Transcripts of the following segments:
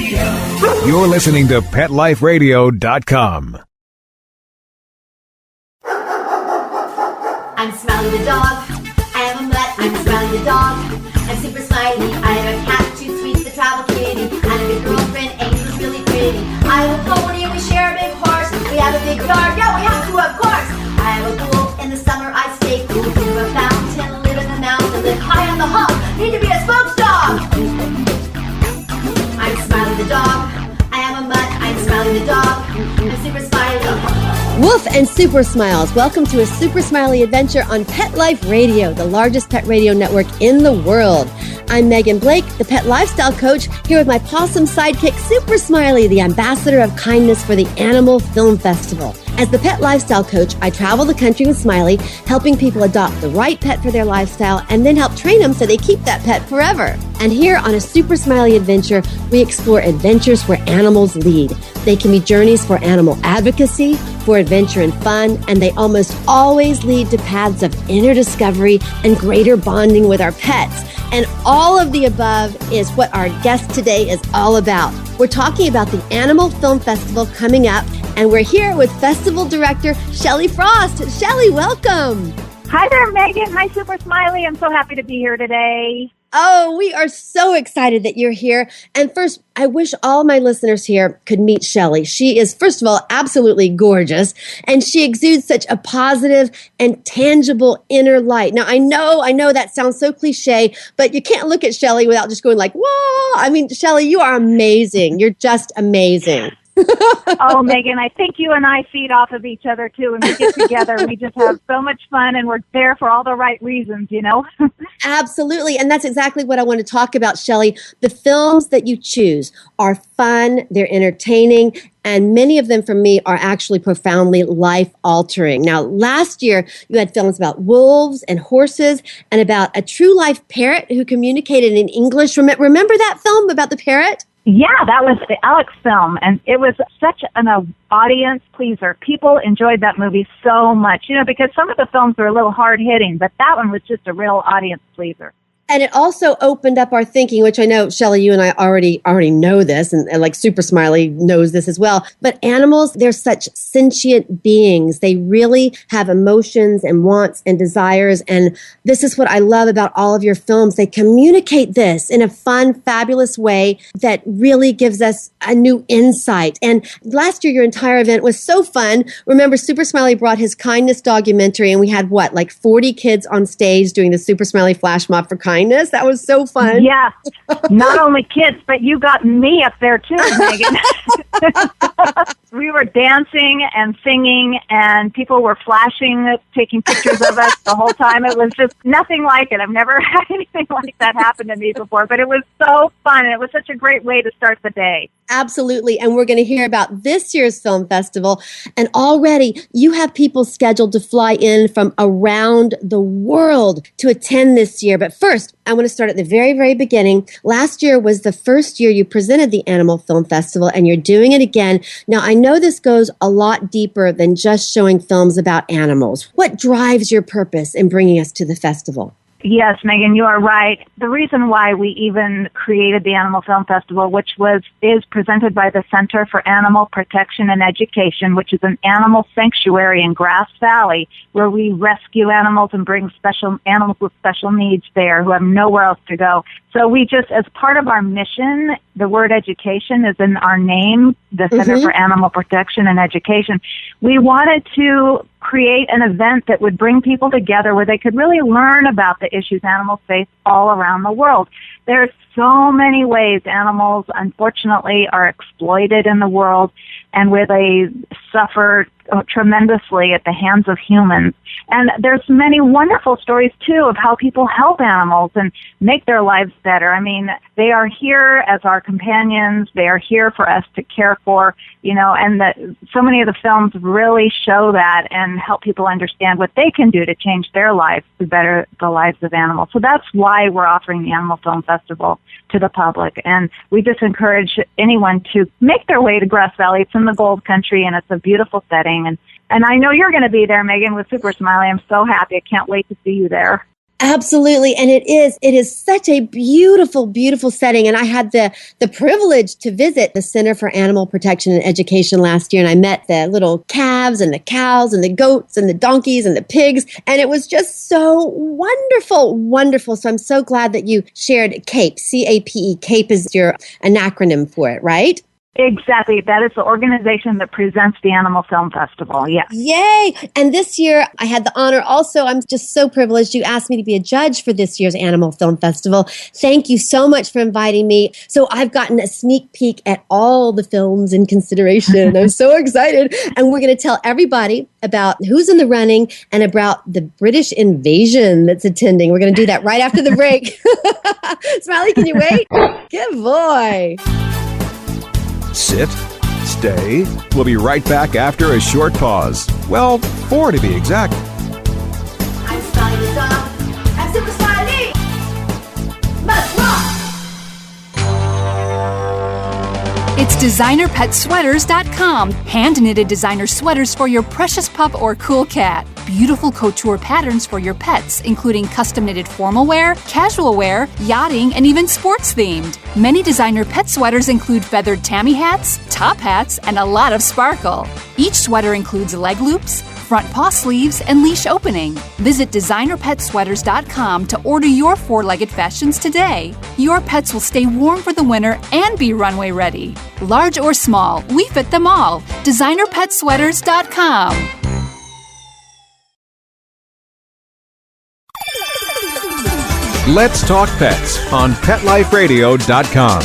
You're listening to PetLifeRadio.com. I'm Smiley the dog. I am a mutt. I'm Smiley the dog. I'm super smiley. I have a cat, 2 sweets, the travel kitty, and a good girlfriend, Angel's really pretty. I have a pony and we share a big horse. We have a big yard. Yeah, we have to, of course. I have a pool. In the summer I stay cool. To a fountain, live in the mountain, live high on the hog. Need to be a spokes dog. I'm Smiley the dog. I am a mutt. I'm Smiley the dog. I'm super smiley. Woof and Super Smiles. Welcome to a Super Smiley Adventure on Pet Life Radio, the largest pet radio network in the world. I'm Megan Blake, the pet lifestyle coach, here with my pawsome sidekick, Super Smiley, the ambassador of kindness for the Animal Film Festival. As the pet lifestyle coach, I travel the country with Smiley, helping people adopt the right pet for their lifestyle and then help train them so they keep that pet forever. And here on a Super Smiley Adventure, we explore adventures where animals lead. They can be journeys for animal advocacy, for adventure and fun, and they almost always lead to paths of inner discovery and greater bonding with our pets. And all of the above is what our guest today is all about. We're talking about the Animal Film Festival coming up, and we're here with Festival Director Shelley Frost. Shelley, welcome. Hi there, Megan. Hi, Super Smiley. I'm so happy to be here today. Oh, we are so excited that you're here. And first, I wish all my listeners here could meet Shelley. She is, first of all, absolutely gorgeous, and she exudes such a positive and tangible inner light. Now, I know that sounds so cliche, but you can't look at Shelley without just going like, whoa. I mean, Shelley, you are amazing. You're just amazing. Oh, Megan, I think you and I feed off of each other, too. When we get together, we just have so much fun, and we're there for all the right reasons, you know? Absolutely. And that's exactly what I want to talk about, Shelley. The films that you choose are fun, they're entertaining, and many of them, for me, are actually profoundly life-altering. Now, last year, you had films about wolves and horses and about a true-life parrot who communicated in English. Remember that film about the parrot? Yeah, that was the Alex film, and it was such an audience pleaser. People enjoyed that movie so much, you know, because some of the films were a little hard-hitting, but that one was just a real audience pleaser. And it also opened up our thinking, which I know, Shelley, you and I already know this, and like Super Smiley knows this as well. But animals, they're such sentient beings. They really have emotions and wants and desires. And this is what I love about all of your films. They communicate this in a fun, fabulous way that really gives us a new insight. And last year, your entire event was so fun. Remember, Super Smiley brought his kindness documentary, and we had, like 40 kids on stage doing the Super Smiley Flash Mob for Kindness. That was so fun. Yeah. Not only kids, but you got me up there too, Megan. We were dancing and singing, and people were flashing, taking pictures of us the whole time. It was just nothing like it. I've never had anything like that happen to me before, but it was so fun, and it was such a great way to start the day. Absolutely. And we're going to hear about this year's film festival. And already you have people scheduled to fly in from around the world to attend this year. But first, I want to start at the very, very beginning. Last year was the first year you presented the Animal Film Festival, and you're doing it again. Now, I know this goes a lot deeper than just showing films about animals. What drives your purpose in bringing us to the festival? Yes, Megan, you are right. The reason why we even created the Animal Film Festival, which is presented by the Center for Animal Protection and Education, which is an animal sanctuary in Grass Valley, where we rescue animals and bring animals with special needs there who have nowhere else to go. So we just, as part of our mission, the word education is in our name, the Center for Animal Protection and Education. We wanted to create an event that would bring people together where they could really learn about the issues animals face all around the world. There's so many ways animals, unfortunately, are exploited in the world and where they suffer tremendously at the hands of humans. And there's many wonderful stories, too, of how people help animals and make their lives better. I mean, they are here as our companions. They are here for us to care for, you know, and so many of the films really show that and help people understand what they can do to change their lives to better the lives of animals. So that's why we're offering the Animal Film Festival to the public. And we just encourage anyone to make their way to Grass Valley. It's in the Gold Country, and it's a beautiful setting. And I know you're going to be there, Megan, with Super Smiley. I'm so happy. I can't wait to see you there. Absolutely. And it is such a beautiful, beautiful setting. And I had the privilege to visit the Center for Animal Protection and Education last year. And I met the little calves and the cows and the goats and the donkeys and the pigs. And it was just so wonderful, wonderful. So I'm so glad that you shared CAPE, C-A-P-E. CAPE is an acronym for it, right? Exactly. That is the organization that presents the Animal Film Festival. Yes. Yay. And this year I had the honor also, I'm just so privileged. You asked me to be a judge for this year's Animal Film Festival. Thank you so much for inviting me. So I've gotten a sneak peek at all the films in consideration. I'm so excited. And we're going to tell everybody about who's in the running and about the British invasion that's attending. We're going to do that right after the break. Smiley, can you wait? Good boy. Sit, stay. We'll be right back after a short pause. Well, 4 to be exact. I'm Smiley the dog. I'm Super Smiley. Must rock. It's designerpetsweaters.com. Hand-knitted designer sweaters for your precious pup or cool cat. Beautiful couture patterns for your pets, including custom-knitted formal wear, casual wear, yachting, and even sports-themed. Many designer pet sweaters include feathered tammy hats, top hats, and a lot of sparkle. Each sweater includes leg loops, front paw sleeves, and leash opening. Visit designerpetsweaters.com to order your four-legged fashions today. Your pets will stay warm for the winter and be runway ready. Large or small, we fit them all. designerpetsweaters.com. Let's Talk Pets on PetLifeRadio.com.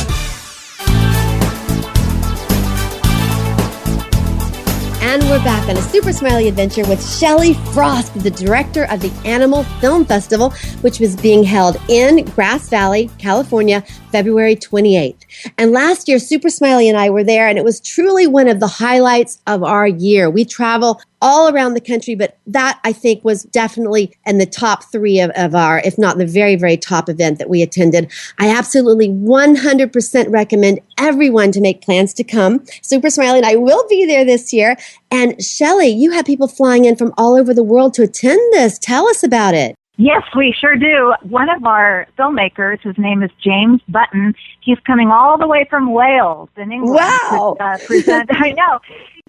And we're back on a Super Smiley Adventure with Shelley Frost, the director of the Animal Film Festival, which was being held in Grass Valley, California, February 28th. And last year, Super Smiley and I were there, and it was truly one of the highlights of our year. We travel all around the country, but that, I think, was definitely in the top 3 of our, if not the very, very top event that we attended. I absolutely 100% recommend everyone to make plans to come. Super Smiley and I will be there this year. And Shelley, you have people flying in from all over the world to attend this. Tell us about it. Yes, we sure do. One of our filmmakers, his name is James Button, he's coming all the way from Wales in England Wow. to present. I know.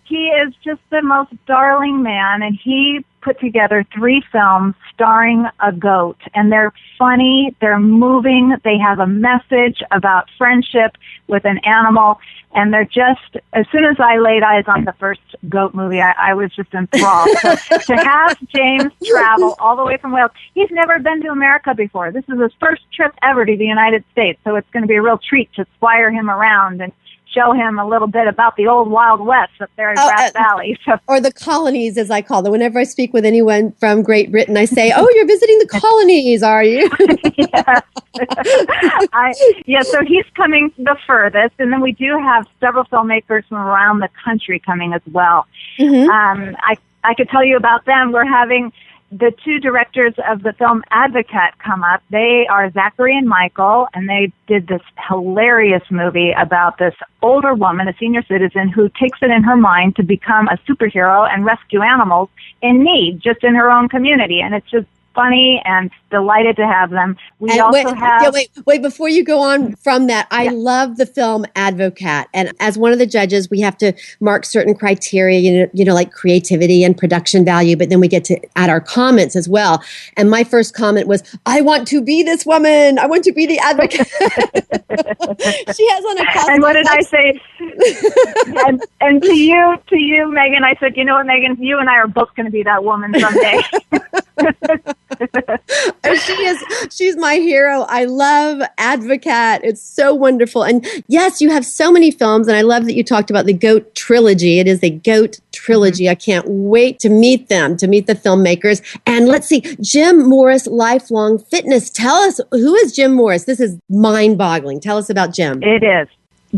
He is just the most darling man, and he put together 3 films starring a goat. And they're funny, they're moving, they have a message about friendship with an animal. And they're just, as soon as I laid eyes on the first goat movie, I was just enthralled. So to have James travel all the way from Wales, he's never been to America before. This is his first trip ever to the United States. So it's going to be a real treat to squire him around and show him a little bit about the old Wild West up there in Grass Valley. So, or the colonies, as I call them. Whenever I speak with anyone from Great Britain, I say, "Oh, you're visiting the colonies, are you?" So he's coming the furthest, and then we do have several filmmakers from around the country coming as well. Mm-hmm. I could tell you about them. We're having the 2 directors of the film Advocate come up. They are Zachary and Michael, and they did this hilarious movie about this older woman, a senior citizen, who takes it in her mind to become a superhero and rescue animals in need, just in her own community. And it's just funny and delighted to have them. We also have... Wait, before you go on from that, I love the film Advocate. And as one of the judges, we have to mark certain criteria, you know, like creativity and production value, but then we get to add our comments as well. And my first comment was, I want to be this woman. I want to be the advocate. She has on a costume. And what did I say? and to you, Megan, I said, you know what, Megan, you and I are both going to be that woman someday. She's my hero. I love Advocate. It's so wonderful. And yes, you have so many films, and I love that you talked about the GOAT trilogy. It is a GOAT trilogy. I can't wait to meet them, to meet the filmmakers. And let's see, Jim Morris, Lifelong Fitness. Tell us, who is Jim Morris? This is mind-boggling. Tell us about Jim. It is.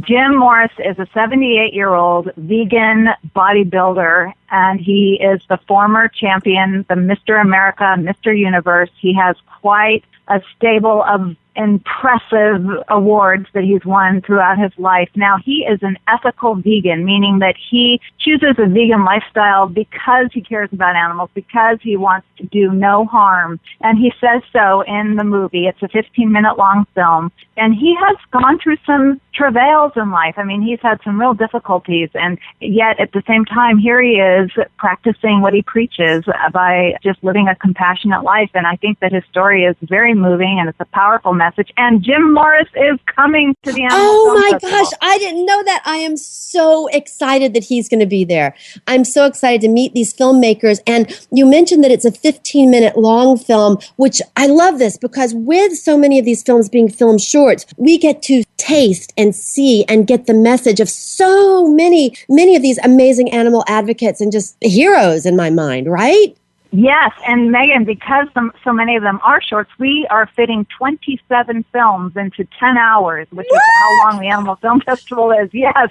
Jim Morris is a 78-year-old vegan bodybuilder, and he is the former champion, the Mr. America, Mr. Universe. He has quite a stable of impressive awards that he's won throughout his life. Now, he is an ethical vegan, meaning that he chooses a vegan lifestyle because he cares about animals, because he wants to do no harm. And he says so in the movie. It's a 15-minute long film. And he has gone through some travails in life. I mean, he's had some real difficulties. And yet, at the same time, here he is practicing what he preaches by just living a compassionate life. And I think that his story is very moving, and it's a powerful message. And Jim Morris is coming to the Animal Film my Festival. gosh, I didn't know that. I am so excited that he's going to be there. I'm so excited to meet these filmmakers. And you mentioned that it's a 15-minute long film, which I love this because with so many of these films being filmed shorts, we get to taste and see and get the message of so many of these amazing animal advocates and just heroes in my mind, right? Yes, and Megan, because so many of them are shorts, we are fitting 27 films into 10 hours, which is how long the Animal Film Festival is. Yes.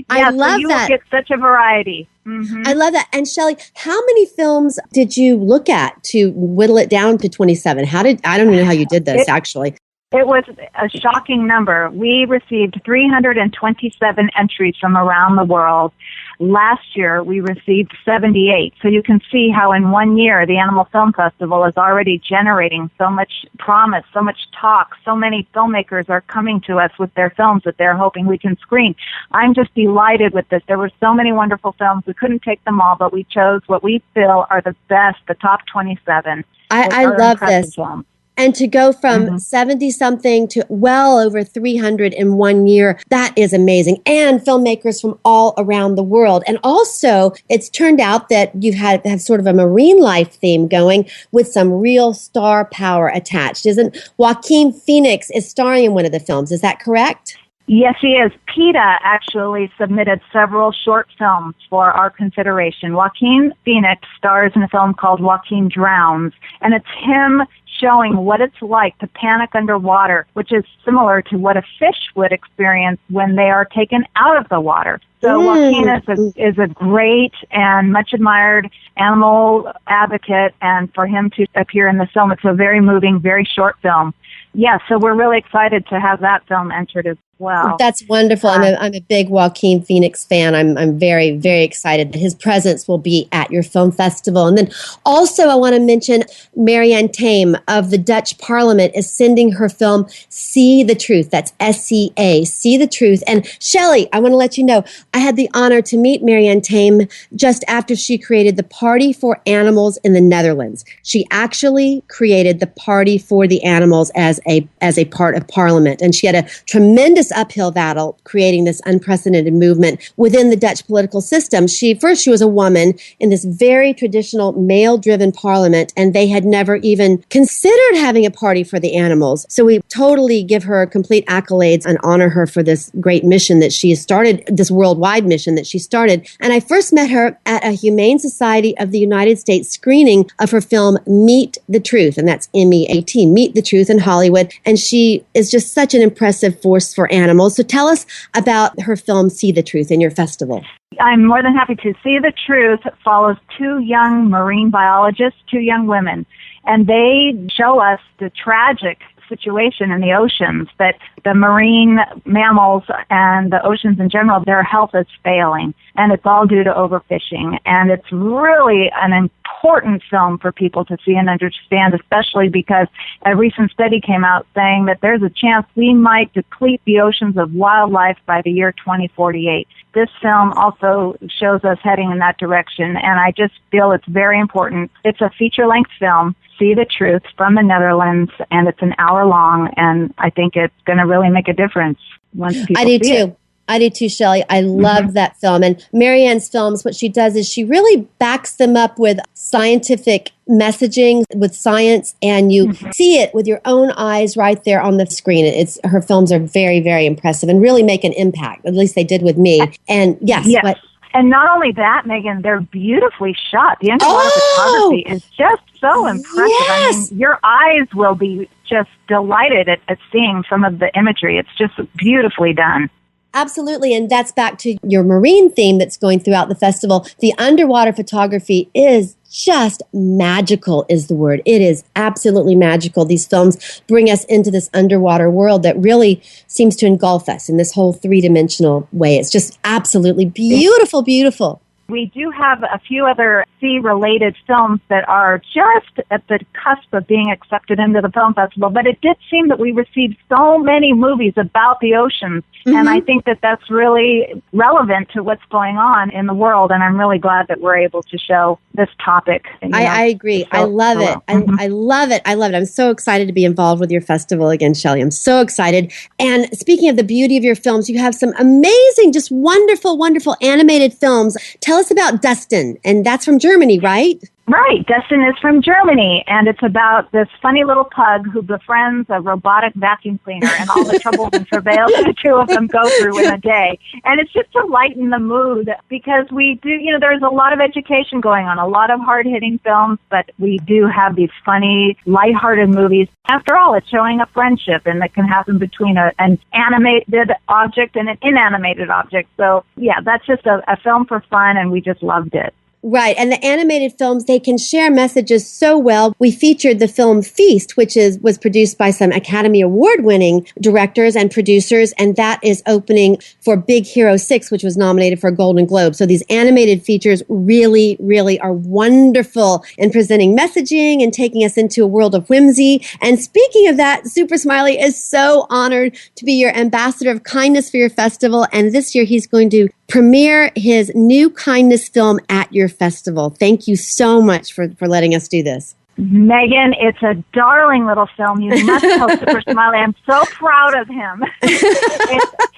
I love so you that. will get such a variety. Mm-hmm. I love that. And Shelley, how many films did you look at to whittle it down to 27? I don't even know how you did this, actually. It was a shocking number. We received 327 entries from around the world. Last year, we received 78. So you can see how in 1 year, the Animal Film Festival is already generating so much promise, so much talk. So many filmmakers are coming to us with their films that they're hoping we can screen. I'm just delighted with this. There were so many wonderful films. We couldn't take them all, but we chose what we feel are the best, the top 27. I love this. Films. And to go from 70-something to well over 300 in 1 year, that is amazing. And filmmakers from all around the world. And also, it's turned out that you have sort of a marine life theme going with some real star power attached. Isn't Joaquin Phoenix is starring in one of the films? Is that correct? Yes, he is. PETA actually submitted several short films for our consideration. Joaquin Phoenix stars in a film called Joaquin Drowns, and it's him showing what it's like to panic underwater, which is similar to what a fish would experience when they are taken out of the water. So Joaquin is a great and much admired animal advocate, and for him to appear in the film, it's a very moving, very short film. Yeah, so we're really excited to have that film entered as well. That's wonderful. I'm a big Joaquin Phoenix fan. I'm very, very excited that his presence will be at your film festival. And then also I want to mention Marianne Thiemme of the Dutch Parliament is sending her film See the Truth. That's SCA, See the Truth. And Shelley, I want to let you know, I had the honor to meet Marianne Thiemme just after she created the Party for Animals in the Netherlands. She actually created the Party for the Animals as a part of Parliament. And she had a tremendous uphill battle creating this unprecedented movement within the Dutch political system. She was a woman in this very traditional male-driven parliament, and they had never even considered having a party for the animals. So we totally give her complete accolades and honor her for this great mission that she has started, this worldwide mission that she started. And I first met her at a Humane Society of the United States screening of her film Meet the Truth, and that's MEAT, Meet the Truth in Hollywood. And she is just such an impressive force for animals. So tell us about her film, See the Truth, in your festival. I'm more than happy to. See the Truth follows two young marine biologists, two young women, and they show us the tragic situation in the oceans, that the marine mammals and the oceans in general, their health is failing, and it's all due to overfishing. And it's really an important film for people to see and understand, especially because a recent study came out saying that there's a chance we might deplete the oceans of wildlife by the year 2048. This film also shows us heading in that direction, and I just feel it's very important. It's a feature-length film, See the Truth, from the Netherlands, and it's an hour long, and I think it's going to really make a difference once people see it. I do too, Shelley. I love that film. And Marianne's films, what she does is she really backs them up with scientific messaging, with science, and you see it with your own eyes right there on the screen. Her films are very, very impressive and really make an impact. At least they did with me. And yes. But, and not only that, Megan, they're beautifully shot. The underwater photography is just so impressive. Yes. I mean, your eyes will be just delighted at seeing some of the imagery. It's just beautifully done. Absolutely. And that's back to your marine theme that's going throughout the festival. The underwater photography is just magical is the word. It is absolutely magical. These films bring us into this underwater world that really seems to engulf us in this whole three-dimensional way. It's just absolutely beautiful, beautiful. We do have a few other sea-related films that are just at the cusp of being accepted into the film festival, but it did seem that we received so many movies about the oceans, and I think that that's really relevant to what's going on in the world, and I'm really glad that we're able to show this topic. I agree. I love it. I love it. I love it. I'm so excited to be involved with your festival again, Shelley. I'm so excited. And speaking of the beauty of your films, you have some amazing, just wonderful, wonderful animated films. Tell us about Dustin, and that's from Germany, right? Right. Dustin is from Germany, and it's about this funny little pug who befriends a robotic vacuum cleaner and all the troubles and travails the two of them go through in a day. And it's just to lighten the mood because we do, there's a lot of education going on, a lot of hard-hitting films, but we do have these funny, lighthearted movies. After all, it's showing a friendship, and that can happen between an animated object and an inanimated object. So, yeah, that's just a film for fun, and we just loved it. Right. And the animated films, they can share messages so well. We featured the film Feast, which was produced by some Academy Award-winning directors and producers, and that is opening for Big Hero 6, which was nominated for a Golden Globe. So these animated features really, really are wonderful in presenting messaging and taking us into a world of whimsy. And speaking of that, Super Smiley is so honored to be your ambassador of kindness for your festival, and this year he's going to premiere his new kindness film at your festival. Thank you so much for letting us do this. Megan, it's a darling little film. You must tell Super Smiley. I'm so proud of him.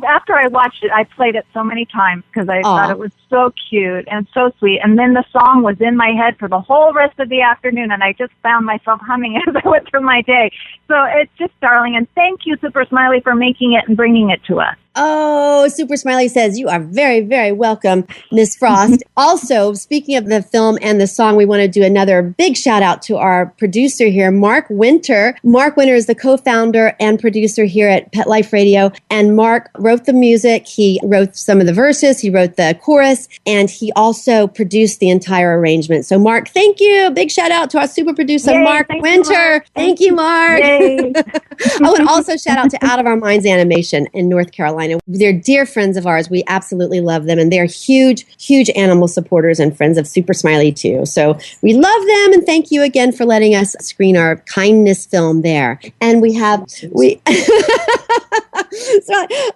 After I watched it, I played it so many times because I thought it was so cute and so sweet. And then the song was in my head for the whole rest of the afternoon, and I just found myself humming as I went through my day. So it's just darling. And thank you, Super Smiley, for making it and bringing it to us. Oh, Super Smiley says, you are very, very welcome, Miss Frost. Also, speaking of the film and the song, we want to do another big shout out to our producer here, Mark Winter. Mark Winter is the co-founder and producer here at Pet Life Radio. And Mark wrote the music. He wrote some of the verses. He wrote the chorus. And he also produced the entire arrangement. So, Mark, thank you. Big shout out to our super producer, Yay, Mark Winter. Thank you, Mark. Oh, and also shout out to Out of Our Minds Animation in North Carolina. They're dear friends of ours. We absolutely love them. And they're huge, huge animal supporters and friends of Super Smiley too. So we love them. And thank you again for letting us screen our kindness film there. And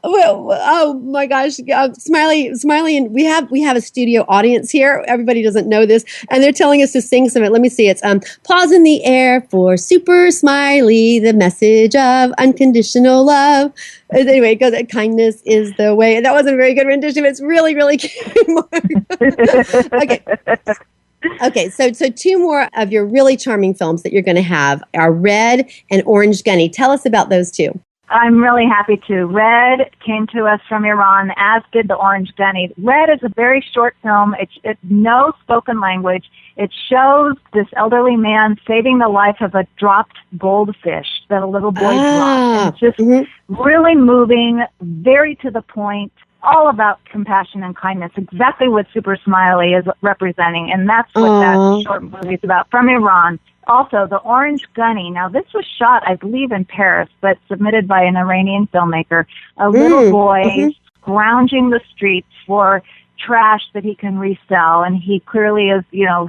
oh my gosh, Smiley, and we have a studio audience here. Everybody doesn't know this, and they're telling us to sing some. Let me see. It's "Paws in the Air" for Super Smiley, the message of unconditional love. Anyway, it goes, kindness is the way. That wasn't a very good rendition. It's really, really cute. Okay, so two more of your really charming films that you're going to have are Red and Orange Gunny. Tell us about those two. I'm really happy to. Red came to us from Iran, as did the Orange Gunny. Red is a very short film. It's no spoken language. It shows this elderly man saving the life of a dropped goldfish that a little boy dropped. It's just really moving, very to the point, all about compassion and kindness, exactly what Super Smiley is representing, and that's what that short movie is about, from Iran. Also, the Orange Gunny. Now, this was shot, I believe, in Paris, but submitted by an Iranian filmmaker. A little boy scrounging the streets for trash that he can resell, and he clearly is,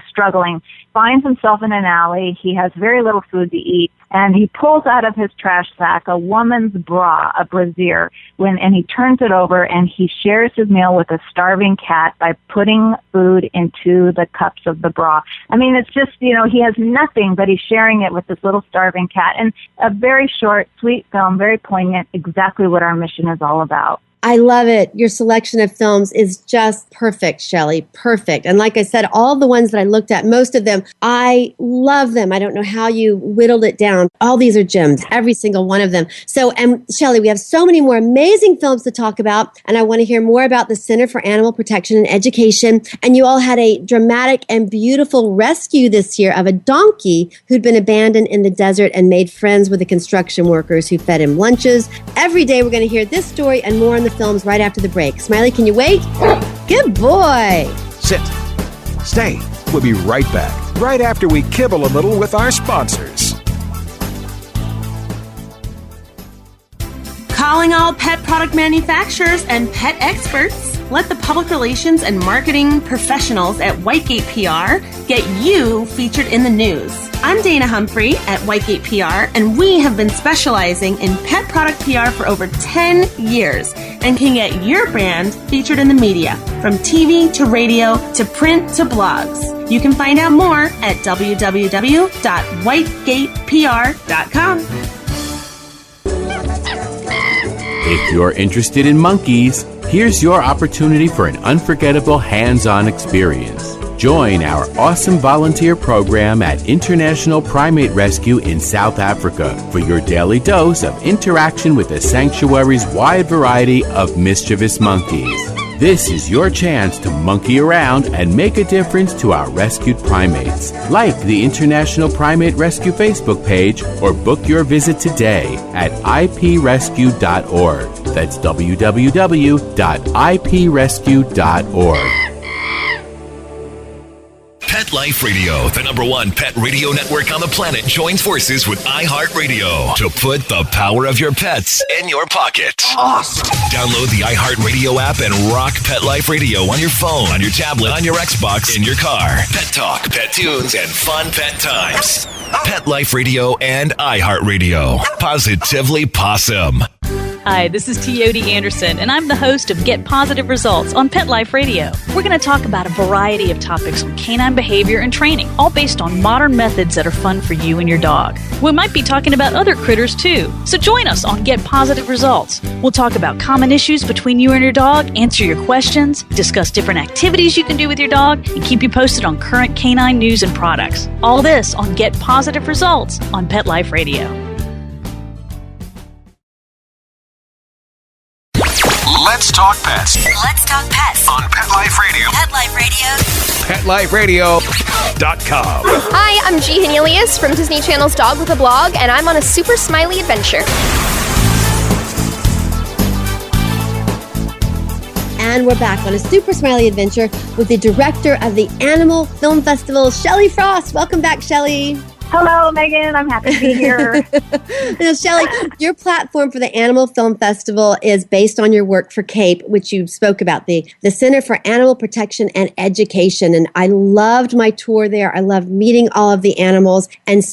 struggling. Finds himself in an alley. He has very little food to eat, and he pulls out of his trash sack a woman's bra, a brassiere, and he turns it over, and he shares his meal with a starving cat by putting food into the cups of the bra. I mean, it's just, he has nothing, but he's sharing it with this little starving cat. And a very short, sweet film, very poignant, exactly what our mission is all about. I love it. Your selection of films is just perfect, Shelley. Perfect. And like I said, all the ones that I looked at, most of them, I love them. I don't know how you whittled it down. All these are gems, every single one of them. So, and Shelley, we have so many more amazing films to talk about, and I want to hear more about the Center for Animal Protection and Education. And you all had a dramatic and beautiful rescue this year of a donkey who'd been abandoned in the desert and made friends with the construction workers who fed him lunches. Every day we're going to hear this story and more on the films right after the break. Smiley, can you wait? Good boy. Sit. Stay. We'll be right back, right after we kibble a little with our sponsors. Calling all pet product manufacturers and pet experts. Let the public relations and marketing professionals at Whitegate PR get you featured in the news. I'm Dana Humphrey at Whitegate PR, and we have been specializing in pet product PR for over 10 years and can get your brand featured in the media, from TV to radio to print to blogs. You can find out more at www.whitegatepr.com. If you're interested in monkeys, here's your opportunity for an unforgettable hands-on experience. Join our awesome volunteer program at International Primate Rescue in South Africa for your daily dose of interaction with the sanctuary's wide variety of mischievous monkeys. This is your chance to monkey around and make a difference to our rescued primates. Like the International Primate Rescue Facebook page or book your visit today at iprescue.org. That's www.iprescue.org. Pet Life Radio, the #1 pet radio network on the planet, joins forces with iHeartRadio to put the power of your pets in your pocket. Awesome! Download the iHeartRadio app and rock Pet Life Radio on your phone, on your tablet, on your Xbox, in your car. Pet talk, pet tunes, and fun pet times. Pet Life Radio and iHeartRadio. Positively Pawsome. Hi, this is Teody Anderson, and I'm the host of Get Positive Results on Pet Life Radio. We're going to talk about a variety of topics on canine behavior and training, all based on modern methods that are fun for you and your dog. We might be talking about other critters too, so join us on Get Positive Results. We'll talk about common issues between you and your dog, answer your questions, discuss different activities you can do with your dog, and keep you posted on current canine news and products. All this on Get Positive Results on Pet Life Radio. Let's talk pets. Let's talk pets On Pet Life Radio. Pet Life Radio. PetLifeRadio.com. Hi, I'm G. Hernelius from Disney Channel's Dog with a Blog, and I'm on a Super Smiley Adventure. And we're back on a Super Smiley Adventure with the director of the Animal Film Festival, Shelley Frost. Welcome back, Shelley. Hello, Megan. I'm happy to be here. Shelley, your platform for the Animal Film Festival is based on your work for CAPE, which you spoke about, the Center for Animal Protection and Education. And I loved my tour there. I loved meeting all of the animals and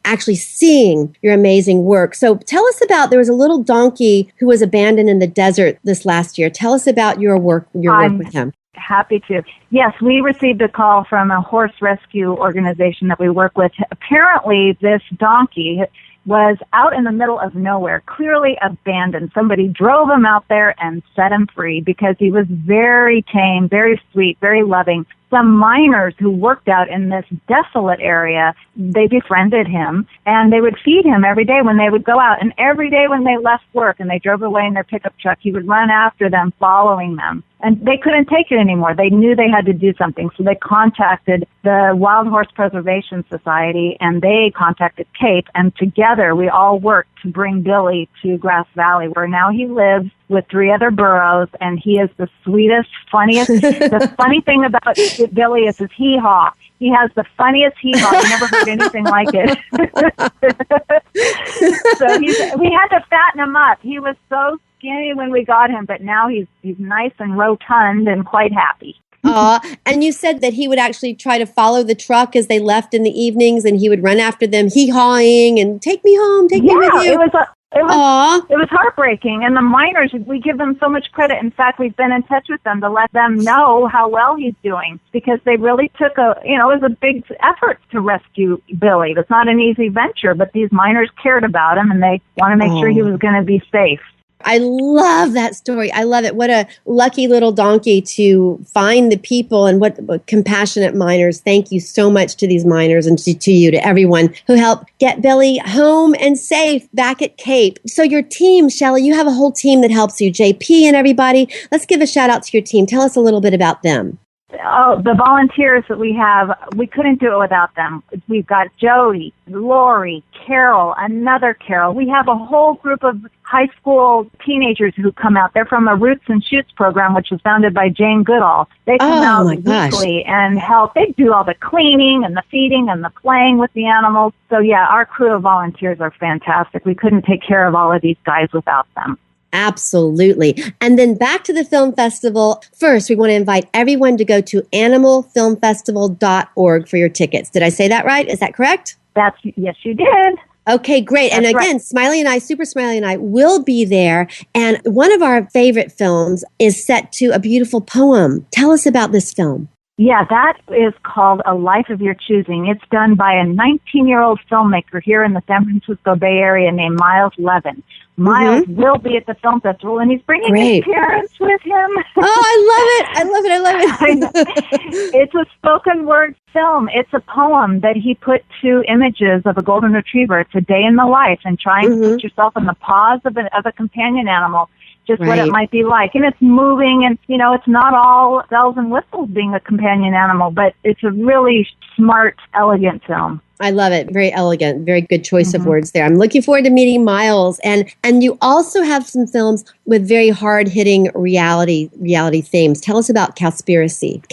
actually seeing your amazing work. So tell us about, there was a little donkey who was abandoned in the desert this last year. Tell us about your work with him. Happy to. Yes, we received a call from a horse rescue organization that we work with. Apparently, this donkey was out in the middle of nowhere, clearly abandoned. Somebody drove him out there and set him free because he was very tame, very sweet, very loving. Some miners who worked out in this desolate area, they befriended him, and they would feed him every day when they would go out. And every day when they left work and they drove away in their pickup truck, he would run after them, following them. And they couldn't take it anymore. They knew they had to do something. So they contacted the Wild Horse Preservation Society, and they contacted CAPE. And together we all worked to bring Billy to Grass Valley, where now he lives with 3 other burros, and he is the sweetest, funniest. The funny thing about Billy is his hee-haw. He has the funniest hee-haw. I never heard anything like it. So we had to fatten him up. He was so skinny when we got him, but now he's nice and rotund and quite happy. And you said that he would actually try to follow the truck as they left in the evenings, and he would run after them, hee-hawing, and take me home, take me with you. It was heartbreaking. And the miners, we give them so much credit. In fact, we've been in touch with them to let them know how well he's doing, because they really took it was a big effort to rescue Billy. It's not an easy venture, but these miners cared about him, and they want to make sure he was going to be safe. I love that story. I love it. What a lucky little donkey to find the people, and what compassionate miners. Thank you so much to these miners and to you, to everyone who helped get Billy home and safe back at CAPE. So your team, Shelley, you have a whole team that helps you, JP and everybody. Let's give a shout out to your team. Tell us a little bit about them. Oh, the volunteers that we have, we couldn't do it without them. We've got Jody, Lori, Carol, another Carol. We have a whole group of high school teenagers who come out. They're from a Roots and Shoots program, which was founded by Jane Goodall. They come out weekly and help. They do all the cleaning and the feeding and the playing with the animals. So, yeah, our crew of volunteers are fantastic. We couldn't take care of all of these guys without them. Absolutely. And then back to the film festival. First, we want to invite everyone to go to animalfilmfestival.org for your tickets. Did I say that right? Is that correct? Yes, you did. Okay, great. That's and again, right. Super Smiley and I will be there. And one of our favorite films is set to a beautiful poem. Tell us about this film. Yeah, that is called A Life of Your Choosing. It's done by a 19-year-old filmmaker here in the San Francisco Bay Area named Miles Levin. Miles will be at the film festival, and he's bringing his parents with him. Oh, I love it. It's a spoken word film. It's a poem that he put to images of a golden retriever. It's a day in the life, and trying to put yourself in the paws of a companion animal, just what it might be like. And it's moving, and, you know, it's not all bells and whistles being a companion animal, but it's a really smart, elegant film. I love it. Very elegant. Very good choice of words there. I'm looking forward to meeting Miles. And you also have some films with very hard-hitting reality themes. Tell us about Cowspiracy.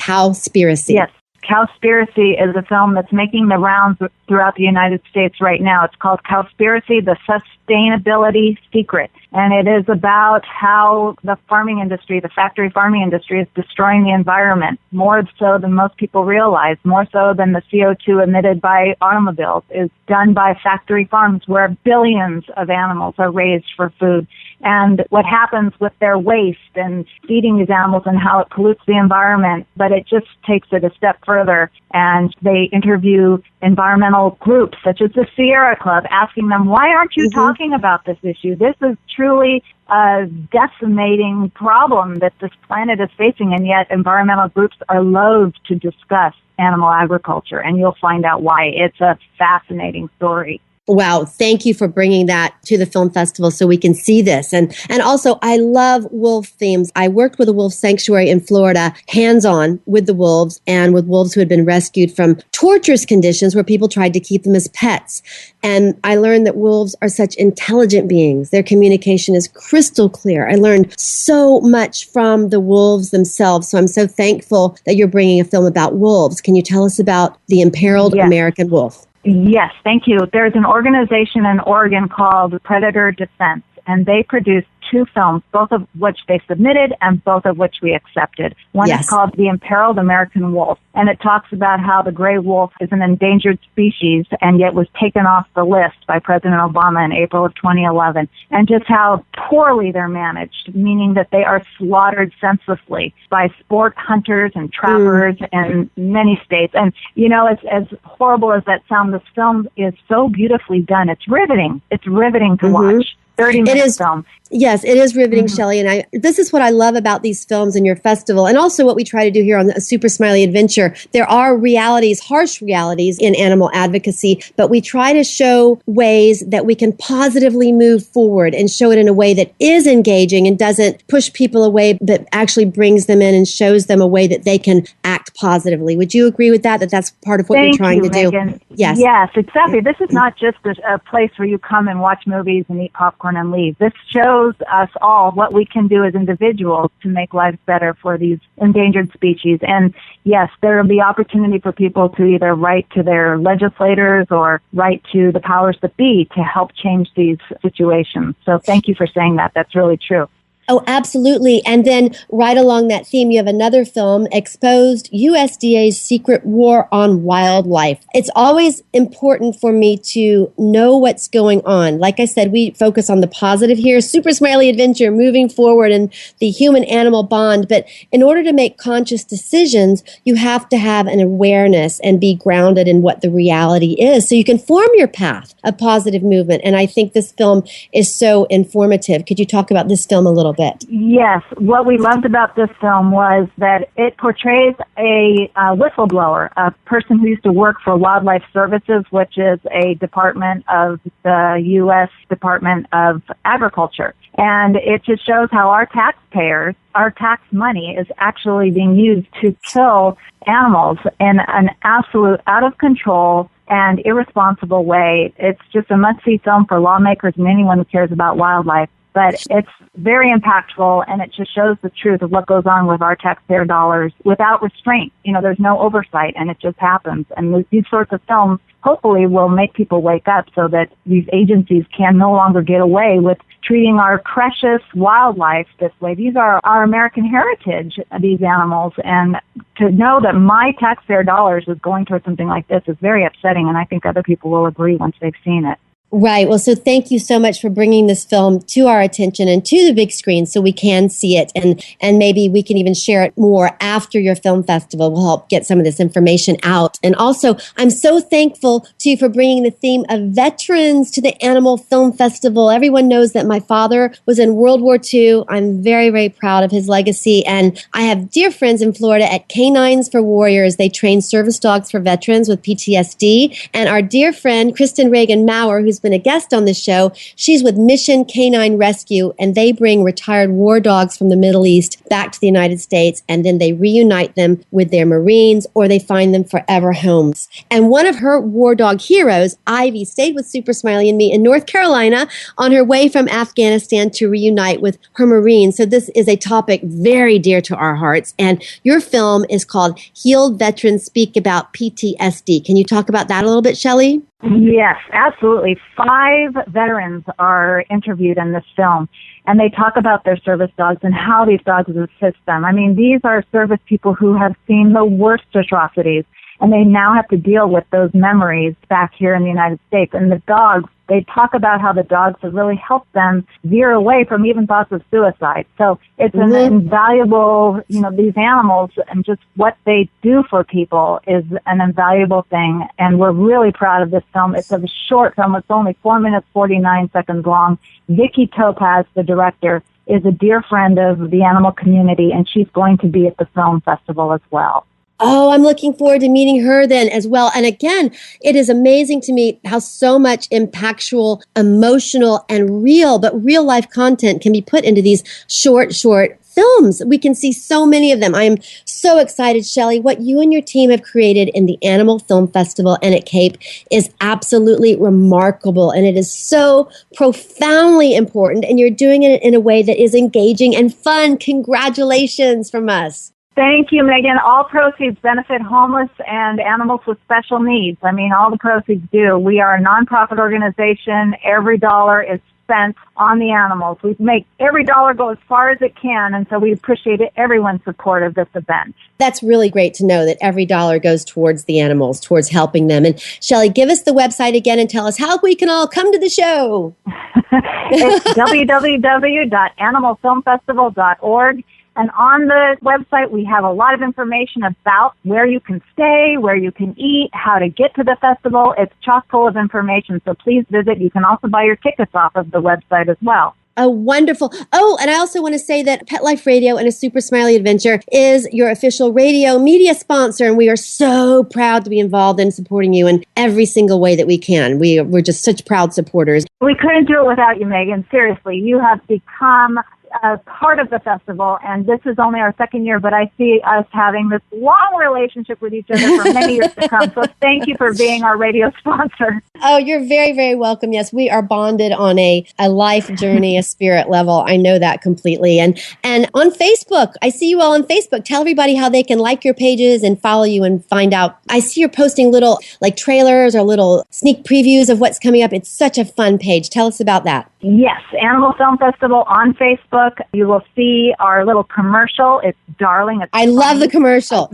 Yes. Cowspiracy is a film that's making the rounds throughout the United States right now. It's called Cowspiracy, The Sustainability Secret. And it is about how the farming industry, the factory farming industry, is destroying the environment more so than most people realize, more so than the CO2 emitted by automobiles, is done by factory farms where billions of animals are raised for food. And what happens with their waste and feeding these animals and how it pollutes the environment. But it just takes it a step further. And they interview environmental groups such as the Sierra Club, asking them, why aren't you talking about this issue? This is truly a decimating problem that this planet is facing, and yet environmental groups are loath to discuss animal agriculture, and you'll find out why. It's a fascinating story. Wow. Thank you for bringing that to the film festival so we can see this. And also, I love wolf themes. I worked with a wolf sanctuary in Florida, hands-on with the wolves and with wolves who had been rescued from torturous conditions where people tried to keep them as pets. And I learned that wolves are such intelligent beings. Their communication is crystal clear. I learned so much from the wolves themselves. So I'm so thankful that you're bringing a film about wolves. Can you tell us about the imperiled American wolf? Yes, thank you. There's an organization in Oregon called Predator Defense, and they produced 2 films, both of which they submitted and both of which we accepted. One is called The Imperiled American Wolf, and it talks about how the gray wolf is an endangered species and yet was taken off the list by President Obama in April of 2011, and just how poorly they're managed, meaning that they are slaughtered senselessly by sport hunters and trappers in many states. And, you know, as horrible as that sounds, this film is so beautifully done. It's riveting. It's riveting to watch. 30-minute film. Yes, it is riveting, Shelley. And this is what I love about these films and your festival, and also what we try to do here on the Super Smiley Adventure. There are realities, harsh realities in animal advocacy, but we try to show ways that we can positively move forward and show it in a way that is engaging and doesn't push people away, but actually brings them in and shows them a way that they can act positively. Would you agree with that? That that's part of what you're trying to Megan. do? Yes. Yes, exactly. This is not just a place where you come and watch movies and eat popcorn and leave. This shows us all what we can do as individuals to make lives better for these endangered species. And yes, there will be opportunity for people to either write to their legislators or write to the powers that be to help change these situations. So thank you for saying that. That's really true. Oh, absolutely. And then right along that theme, you have another film, Exposed, USDA's Secret War on Wildlife. It's always important for me to know what's going on. Like I said, we focus on the positive here, Super Smiley Adventure, moving forward and the human-animal bond. But in order to make conscious decisions, you have to have an awareness and be grounded in what the reality is so you can form your path of positive movement. And I think this film is so informative. Could you talk about this film a little little bit. Yes. What we loved about this film was that it portrays a whistleblower, a person who used to work for Wildlife Services, which is a department of the U.S. Department of Agriculture. And it just shows how our taxpayers, our tax money is actually being used to kill animals in an absolute out of control and irresponsible way. It's just a must-see film for lawmakers and anyone who cares about wildlife. But it's very impactful, and it just shows the truth of what goes on with our taxpayer dollars without restraint. You know, there's no oversight, and it just happens. And these sorts of films hopefully will make people wake up so that these agencies can no longer get away with treating our precious wildlife this way. These are our American heritage, these animals, and to know that my taxpayer dollars is going towards something like this is very upsetting, and I think other people will agree once they've seen it. Right. Well, so thank you so much for bringing this film to our attention and to the big screen so we can see it. And maybe we can even share it more after your film festival. We'll help get some of this information out. And also, I'm so thankful to you for bringing the theme of veterans to the Animal Film Festival. Everyone knows that my father was in World War II. I'm very, very proud of his legacy. And I have dear friends in Florida at Canines for Warriors. They train service dogs for veterans with PTSD. And our dear friend, Kristen Reagan Maurer, who's been a guest on the show. She's with Mission Canine Rescue, and they bring retired war dogs from the Middle East back to the United States, and then they reunite them with their Marines, or they find them forever homes. And one of her war dog heroes, Ivy, stayed with Super Smiley and me in North Carolina on her way from Afghanistan to reunite with her Marines. So this is a topic very dear to our hearts, and your film is called Healed Veterans Speak About PTSD. Can you talk about that a little bit, Shelley? Yes, absolutely. 5 veterans are interviewed in this film, and they talk about their service dogs and how these dogs assist them. I mean, these are service people who have seen the worst atrocities, and they now have to deal with those memories back here in the United States. And the dogs, they talk about how the dogs have really helped them veer away from even thoughts of suicide. So it's an invaluable, these animals and just what they do for people is an invaluable thing. And we're really proud of this film. It's a short film. It's only 4 minutes, 49 seconds long. Vicky Topaz, the director, is a dear friend of the animal community, and she's going to be at the film festival as well. Oh, I'm looking forward to meeting her then as well. And again, it is amazing to me how so much impactful, emotional, and real life content can be put into these short films. We can see so many of them. I am so excited, Shelley. What you and your team have created in the Animal Film Festival and at CAPE is absolutely remarkable. And it is so profoundly important. And you're doing it in a way that is engaging and fun. Congratulations from us. Thank you, Megan. All proceeds benefit homeless and animals with special needs. I mean, all the proceeds do. We are a nonprofit organization. Every dollar is spent on the animals. We make every dollar go as far as it can, and so we appreciate everyone's support of this event. That's really great to know that every dollar goes towards the animals, towards helping them. And Shelley, give us the website again and tell us how we can all come to the show. It's www.animalfilmfestival.org. And on the website, we have a lot of information about where you can stay, where you can eat, how to get to the festival. It's chock full of information, so please visit. You can also buy your tickets off of the website as well. Oh, wonderful. Oh, and I also want to say that Pet Life Radio and a Super Smiley Adventure is your official radio media sponsor, and we are so proud to be involved in supporting you in every single way that we can. We're just such proud supporters. We couldn't do it without you, Megan. Seriously, you have become a part of the festival, and this is only our second year, but I see us having this long relationship with each other for many years to come. So thank you for being our radio sponsor. Oh, you're very, very welcome. Yes, we are bonded on a life journey, a spirit level. I know that completely. And on Facebook, I see you all on Facebook. Tell everybody how they can like your pages and follow you and find out. I see you're posting little trailers or little sneak previews of what's coming up. It's such a fun page. Tell us about that. Yes, Animal Film Festival on Facebook. You will see our little commercial. It's darling. I love the commercial.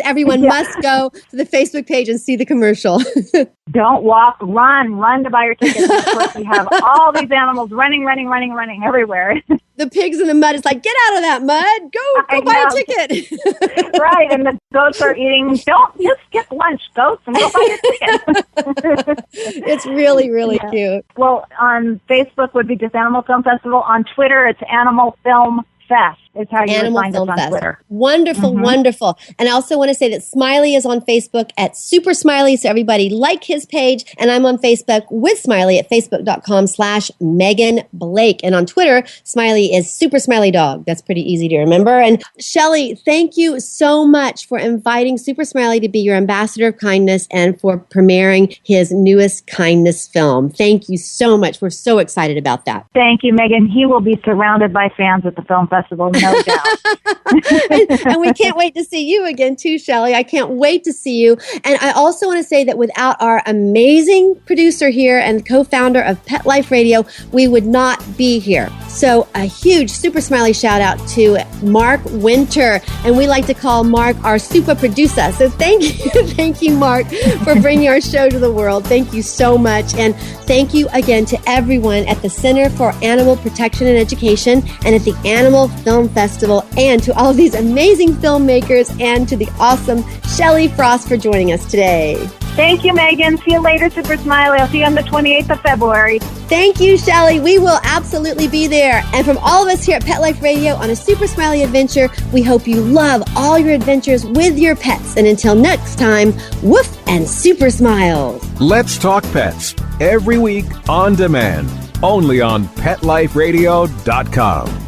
Everyone must go to the Facebook page and see the commercial. Don't walk, run to buy your tickets. And of course, we have all these animals running everywhere. the pigs in the mud. It's like, get out of that mud. Go buy a ticket. Right, and the goats are eating, don't just skip lunch, goats, and go buy a ticket. It's really, really cute. Well, on Facebook would be just Animal Film Festival. On Twitter, it's Animal Film Fest. Is how you Animal find Film us on Fest. Twitter. Wonderful, wonderful. And I also want to say that Smiley is on Facebook at Super Smiley. So everybody like his page. And I'm on Facebook with Smiley at facebook.com/Megan Blake. And on Twitter, Smiley is Super Smiley Dog. That's pretty easy to remember. And Shelley, thank you so much for inviting Super Smiley to be your ambassador of kindness and for premiering his newest kindness film. Thank you so much. We're so excited about that. Thank you, Megan. He will be surrounded by fans at the film festival, no doubt. And we can't wait to see you again too, Shelley. I can't wait to see you. And I also want to say that without our amazing producer here and co-founder of Pet Life Radio, we would not be here. So a huge Super Smiley shout out to Mark Winter. And we like to call Mark our super producer. So thank you, Mark, for bringing our show to the world. Thank you so much. And thank you again to everyone at the Center for Animal Protection and Education and at the Animal Film Festival, and to all of these amazing filmmakers, and to the awesome Shelley Frost for joining us today. Thank you, Megan. See you later, Super Smiley. I'll see you on the 28th of February. Thank you, Shelley. We will absolutely be there. And from all of us here at Pet Life Radio on a Super Smiley Adventure, we hope you love all your adventures with your pets. And until next time, woof and super smiles. Let's Talk Pets every week on demand, only on PetLifeRadio.com.